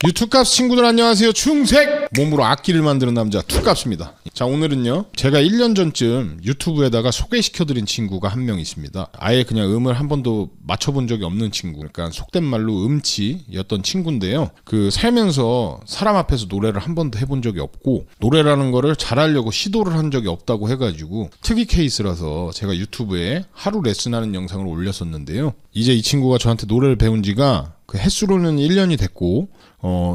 유튜값 친구들 안녕하세요. 충색! 몸으로 악기를 만드는 남자 투값입니다. 자, 오늘은요 제가 1년 전쯤 유튜브에다가 소개시켜드린 친구가 한 명 있습니다. 아예 그냥 음을 한 번도 맞춰본 적이 없는 친구, 그러니까 속된 말로 음치였던 친구인데요, 그 살면서 사람 앞에서 노래를 한 번도 해본 적이 없고 노래라는 거를 잘하려고 시도를 한 적이 없다고 해가지고 특이 케이스라서 제가 유튜브에 하루 레슨하는 영상을 올렸었는데요, 이제 이 친구가 저한테 노래를 배운 지가 그 횟수로는 1년이 됐고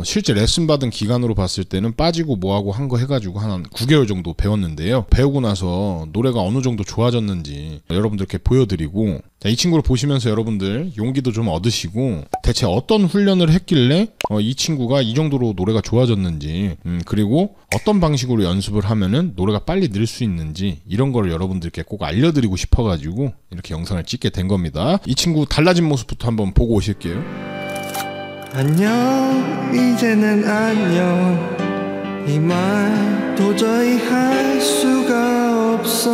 실제 레슨 받은 기간으로 봤을 때는 빠지고 뭐하고 한 거 해가지고 한 9개월 정도 배웠는데요, 배우고 나서 노래가 어느 정도 좋아졌는지 여러분들께 보여드리고, 이 친구를 보시면서 여러분들 용기도 좀 얻으시고 대체 어떤 훈련을 했길래 이 친구가 이 정도로 노래가 좋아졌는지, 그리고 어떤 방식으로 연습을 하면은 노래가 빨리 늘 수 있는지, 이런 거를 여러분들께 꼭 알려드리고 싶어가지고 이렇게 영상을 찍게 된 겁니다. 이 친구 달라진 모습부터 한번 보고 오실게요. 안녕, 이제는 안녕. 이 말 도저히 할 수가 없어.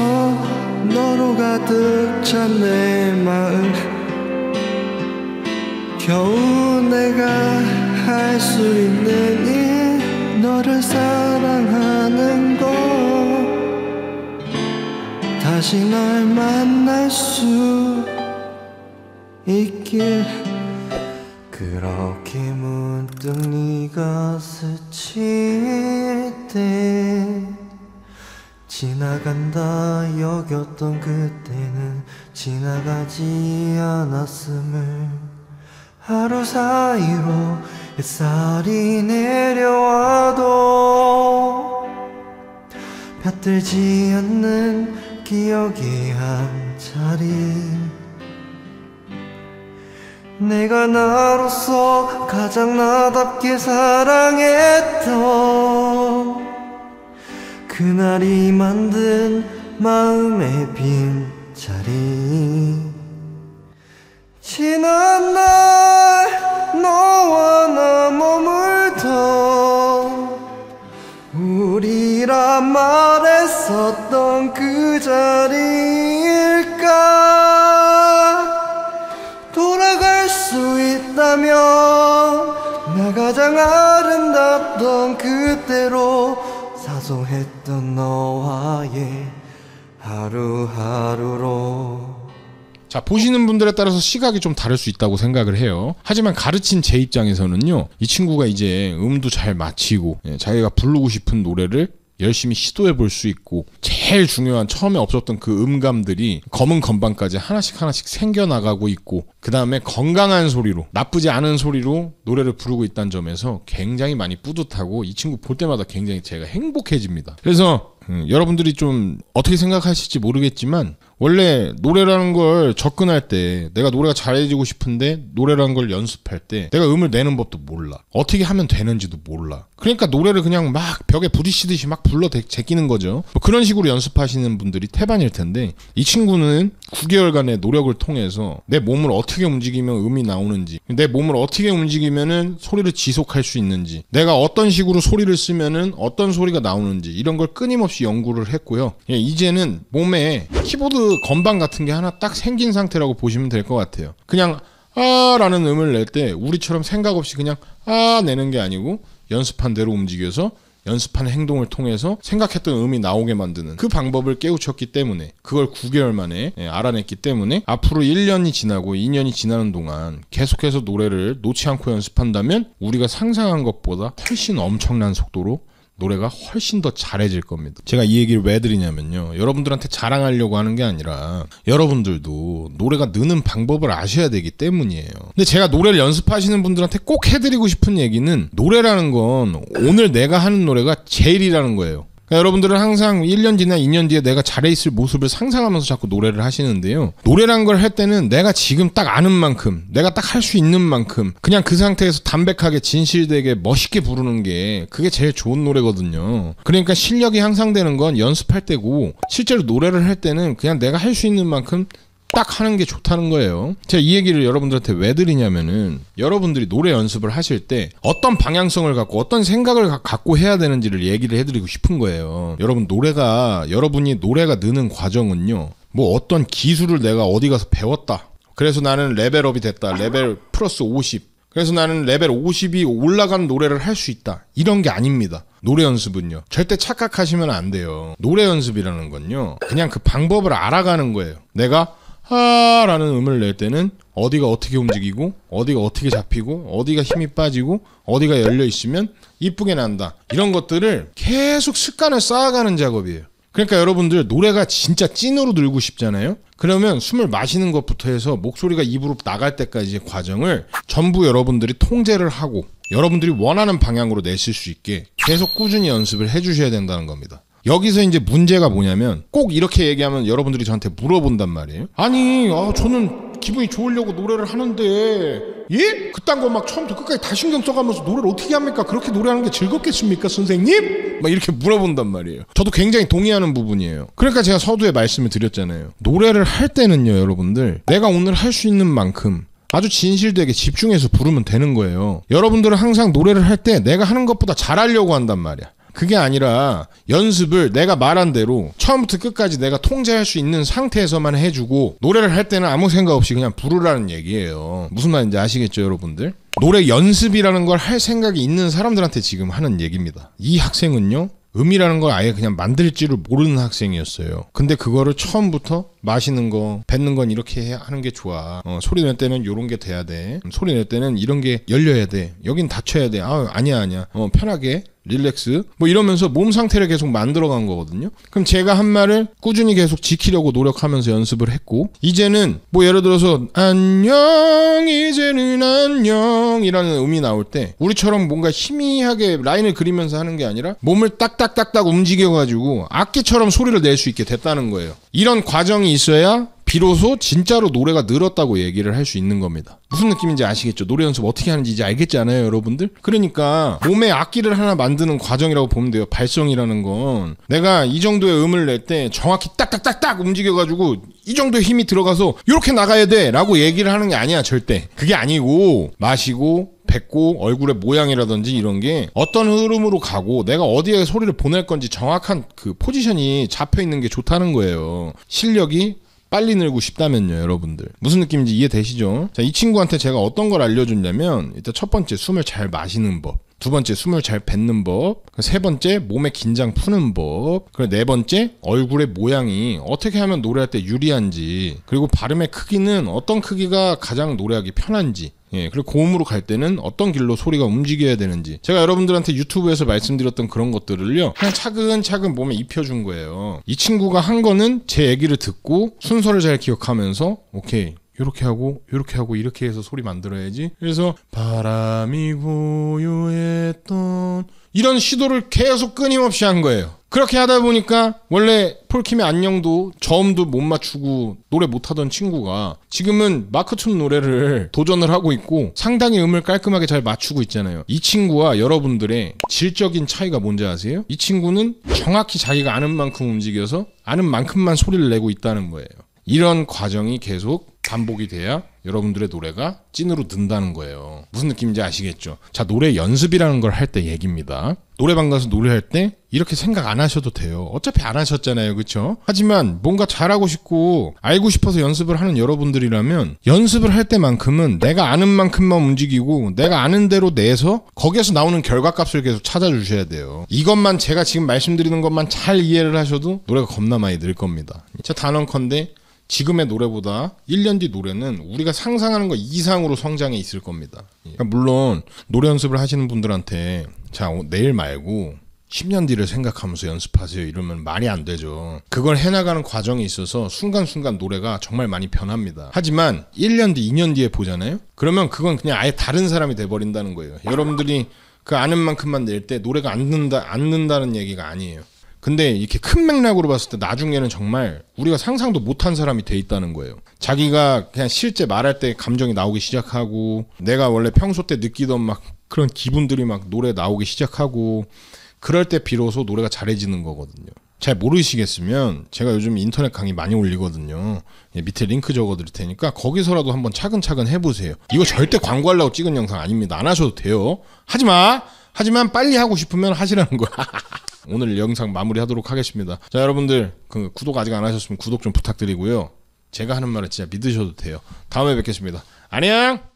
너로 가득 찬 내 마음, 겨우 내가 할 수 있는 일, 너를 사랑하는 거, 다시 널 만날 수 있길. 그렇게 문득 네가 스칠 때 지나간다 여겼던 그때는 지나가지 않았음을, 하루 사이로 햇살이 내려와도 볕들지 않는 기억의 한 자리, 내가 나로서 가장 나답게 사랑했던 그날이 만든 마음의 빈자리. 지난 날 너와 나 머물던 우리라 말했었던 그 자리일까. 돌아갈 수 있다면 나 가장 아름답던 그때로 사소했던 너와의 하루하루로. 자, 보시는 분들에 따라서 시각이 좀 다를 수 있다고 생각을 해요. 하지만 가르친 제 입장에서는요, 이 친구가 이제 음도 잘 맞히고 자기가 부르고 싶은 노래를 열심히 시도해 볼 수 있고, 제일 중요한 처음에 없었던 그 음감들이 검은 건반까지 하나씩 하나씩 생겨나가고 있고, 그 다음에 건강한 소리로, 나쁘지 않은 소리로 노래를 부르고 있다는 점에서 굉장히 많이 뿌듯하고, 이 친구 볼 때마다 굉장히 제가 행복해집니다. 그래서 여러분들이 좀 어떻게 생각하실지 모르겠지만, 원래 노래라는 걸 접근할 때, 내가 노래가 잘해지고 싶은데 노래라는 걸 연습할 때 내가 음을 내는 법도 몰라, 어떻게 하면 되는지도 몰라. 그러니까 노래를 그냥 막 벽에 부딪히듯이 막 불러 제끼는 거죠. 뭐 그런 식으로 연습하시는 분들이 태반일 텐데, 이 친구는 9개월간의 노력을 통해서 내 몸을 어떻게 움직이면 음이 나오는지, 내 몸을 어떻게 움직이면은 소리를 지속할 수 있는지, 내가 어떤 식으로 소리를 쓰면은 어떤 소리가 나오는지, 이런 걸 끊임없이 연구를 했고요. 이제는 몸에 키보드 건반 같은 게 하나 딱 생긴 상태라고 보시면 될 것 같아요. 그냥 아 라는 음을 낼 때 우리처럼 생각 없이 그냥 아 내는 게 아니고, 연습한 대로 움직여서 연습한 행동을 통해서 생각했던 음이 나오게 만드는 그 방법을 깨우쳤기 때문에, 그걸 9개월 만에 알아냈기 때문에 앞으로 1년이 지나고 2년이 지나는 동안 계속해서 노래를 놓지 않고 연습한다면 우리가 상상한 것보다 훨씬 엄청난 속도로 노래가 훨씬 더 잘해질 겁니다. 제가 이 얘기를 왜 드리냐면요, 여러분들한테 자랑하려고 하는 게 아니라 여러분들도 노래가 느는 방법을 아셔야 되기 때문이에요. 근데 제가 노래를 연습하시는 분들한테 꼭 해드리고 싶은 얘기는, 노래라는 건 오늘 내가 하는 노래가 제일이라는 거예요. 그러니까 여러분들은 항상 1년 뒤나 2년 뒤에 내가 잘해 있을 모습을 상상하면서 자꾸 노래를 하시는데요, 노래란 걸 할 때는 내가 지금 딱 아는 만큼, 내가 딱 할 수 있는 만큼 그냥 그 상태에서 담백하게 진실되게 멋있게 부르는 게, 그게 제일 좋은 노래거든요. 그러니까 실력이 향상되는 건 연습할 때고, 실제로 노래를 할 때는 그냥 내가 할 수 있는 만큼 딱 하는 게 좋다는 거예요. 제가 이 얘기를 여러분들한테 왜 드리냐면은, 여러분들이 노래 연습을 하실 때 어떤 방향성을 갖고 어떤 생각을 갖고 해야 되는지를 얘기를 해드리고 싶은 거예요. 여러분이 노래가 느는 과정은요, 뭐 어떤 기술을 내가 어디 가서 배웠다, 그래서 나는 레벨업이 됐다, 레벨 플러스 50, 그래서 나는 레벨 50이 올라간 노래를 할 수 있다. 이런 게 아닙니다. 노래 연습은요. 절대 착각하시면 안 돼요. 노래 연습이라는 건요. 그냥 그 방법을 알아가는 거예요. 내가 라는 음을 낼 때는 어디가 어떻게 움직이고 어디가 어떻게 잡히고 어디가 힘이 빠지고 어디가 열려 있으면 이쁘게 난다. 이런 것들을 계속 습관을 쌓아가는 작업이에요. 그러니까 여러분들 노래가 진짜 찐으로 늘고 싶잖아요. 그러면 숨을 마시는 것부터 해서 목소리가 입으로 나갈 때까지의 과정을 전부 여러분들이 통제를 하고 여러분들이 원하는 방향으로 내실 수 있게 계속 꾸준히 연습을 해주셔야 된다는 겁니다. 여기서 이제 문제가 뭐냐면 꼭 이렇게 얘기하면 여러분들이 저한테 물어본단 말이에요. 아니 저는 기분이 좋으려고 노래를 하는데 예? 그딴 거 막 처음부터 끝까지 다 신경 써가면서 노래를 어떻게 합니까? 그렇게 노래하는 게 즐겁겠습니까 선생님? 막 이렇게 물어본단 말이에요. 저도 굉장히 동의하는 부분이에요. 그러니까 제가 서두에 말씀을 드렸잖아요. 노래를 할 때는요 여러분들 내가 오늘 할 수 있는 만큼 아주 진실되게 집중해서 부르면 되는 거예요. 여러분들은 항상 노래를 할 때 내가 하는 것보다 잘하려고 한단 말이야. 그게 아니라 연습을 내가 말한 대로 처음부터 끝까지 내가 통제할 수 있는 상태에서만 해주고 노래를 할 때는 아무 생각 없이 그냥 부르라는 얘기예요. 무슨 말인지 아시겠죠 여러분들? 노래 연습이라는 걸 할 생각이 있는 사람들한테 지금 하는 얘기입니다. 이 학생은요 음이라는 걸 아예 그냥 만들 줄을 모르는 학생이었어요. 근데 그거를 처음부터 마시는 거, 뱉는 건 이렇게 하는 게 좋아. 소리 낼 때는 요런 게 돼야 돼. 소리 낼 때는 이런 게 열려야 돼. 여긴 닫혀야 돼. 아니야. 편하게. 릴렉스 뭐 이러면서 몸 상태를 계속 만들어간 거거든요. 그럼 제가 한 말을 꾸준히 계속 지키려고 노력하면서 연습을 했고 이제는 뭐 예를 들어서 안녕 이제는 안녕이라는 음이 나올 때 우리처럼 뭔가 희미하게 라인을 그리면서 하는 게 아니라 몸을 딱딱딱딱 움직여가지고 악기처럼 소리를 낼 수 있게 됐다는 거예요. 이런 과정이 있어야 비로소 진짜로 노래가 늘었다고 얘기를 할 수 있는 겁니다. 무슨 느낌인지 아시겠죠? 노래 연습 어떻게 하는지 이제 알겠지 않아요 여러분들? 그러니까 몸에 악기를 하나 만드는 과정이라고 보면 돼요. 발성이라는 건 내가 이 정도의 음을 낼 때 정확히 딱딱딱딱 움직여가지고 이 정도의 힘이 들어가서 이렇게 나가야 돼 라고 얘기를 하는 게 아니야 절대. 그게 아니고 마시고 뱉고 얼굴의 모양이라든지 이런 게 어떤 흐름으로 가고 내가 어디에 소리를 보낼 건지 정확한 그 포지션이 잡혀 있는 게 좋다는 거예요. 실력이 빨리 늘고 싶다면요 여러분들 무슨 느낌인지 이해되시죠? 자, 이 친구한테 제가 어떤 걸 알려줬냐면 일단 첫 번째 숨을 잘 마시는 법, 두 번째 숨을 잘 뱉는 법, 세 번째 몸의 긴장 푸는 법, 그리고 네 번째 얼굴의 모양이 어떻게 하면 노래할 때 유리한지, 그리고 발음의 크기는 어떤 크기가 가장 노래하기 편한지, 그리고 고음으로 갈 때는 어떤 길로 소리가 움직여야 되는지 제가 여러분들한테 유튜브에서 말씀드렸던 그런 것들을요 그냥 차근차근 몸에 입혀준 거예요. 이 친구가 한 거는 제 얘기를 듣고 순서를 잘 기억하면서 오케이 요렇게 하고 이렇게 해서 소리 만들어야지. 그래서 바람이 고요했던 이런 시도를 계속 끊임없이 한 거예요. 그렇게 하다 보니까 원래 폴킴의 안녕도 저음도 못 맞추고 노래 못하던 친구가 지금은 마크툰 노래를 도전을 하고 있고 상당히 음을 깔끔하게 잘 맞추고 있잖아요. 이 친구와 여러분들의 질적인 차이가 뭔지 아세요? 이 친구는 정확히 자기가 아는 만큼 움직여서 아는 만큼만 소리를 내고 있다는 거예요. 이런 과정이 계속 반복이 돼야 여러분들의 노래가 찐으로 는다는 거예요. 무슨 느낌인지 아시겠죠? 자, 노래 연습이라는 걸 할 때 얘기입니다. 노래방 가서 노래할 때 이렇게 생각 안 하셔도 돼요. 어차피 안 하셨잖아요. 그쵸? 하지만 뭔가 잘하고 싶고 알고 싶어서 연습을 하는 여러분들이라면 연습을 할 때만큼은 내가 아는 만큼만 움직이고 내가 아는 대로 내서 거기에서 나오는 결과값을 계속 찾아주셔야 돼요. 이것만 제가 지금 말씀드리는 것만 잘 이해를 하셔도 노래가 겁나 많이 늘 겁니다. 자, 단언컨대 지금의 노래보다 1년 뒤 노래는 우리가 상상하는 것 이상으로 성장해 있을 겁니다. 그러니까 물론 노래 연습을 하시는 분들한테 자 내일 말고 10년 뒤를 생각하면서 연습하세요 이러면 말이 안 되죠. 그걸 해나가는 과정에 있어서 순간순간 노래가 정말 많이 변합니다. 하지만 1년 뒤 2년 뒤에 보잖아요. 그러면 그건 그냥 아예 다른 사람이 돼버린다는 거예요. 여러분들이 그 아는 만큼만 낼 때 노래가 안 는다는 얘기가 아니에요. 근데 이렇게 큰 맥락으로 봤을 때 나중에는 정말 우리가 상상도 못한 사람이 돼 있다는 거예요. 자기가 그냥 실제 말할 때 감정이 나오기 시작하고 내가 원래 평소 때 느끼던 막 그런 기분들이 막 노래에 나오기 시작하고 그럴 때 비로소 노래가 잘해지는 거거든요. 잘 모르시겠으면 제가 요즘 인터넷 강의 많이 올리거든요. 밑에 링크 적어드릴 테니까 거기서라도 한번 차근차근 해보세요. 이거 절대 광고하려고 찍은 영상 아닙니다. 안 하셔도 돼요. 하지만 빨리 하고 싶으면 하시라는 거야. 오늘 영상 마무리하도록 하겠습니다. 자, 여러분들 그 구독 아직 안 하셨으면 구독 좀 부탁드리고요. 제가 하는 말을 진짜 믿으셔도 돼요. 다음에 뵙겠습니다. 안녕.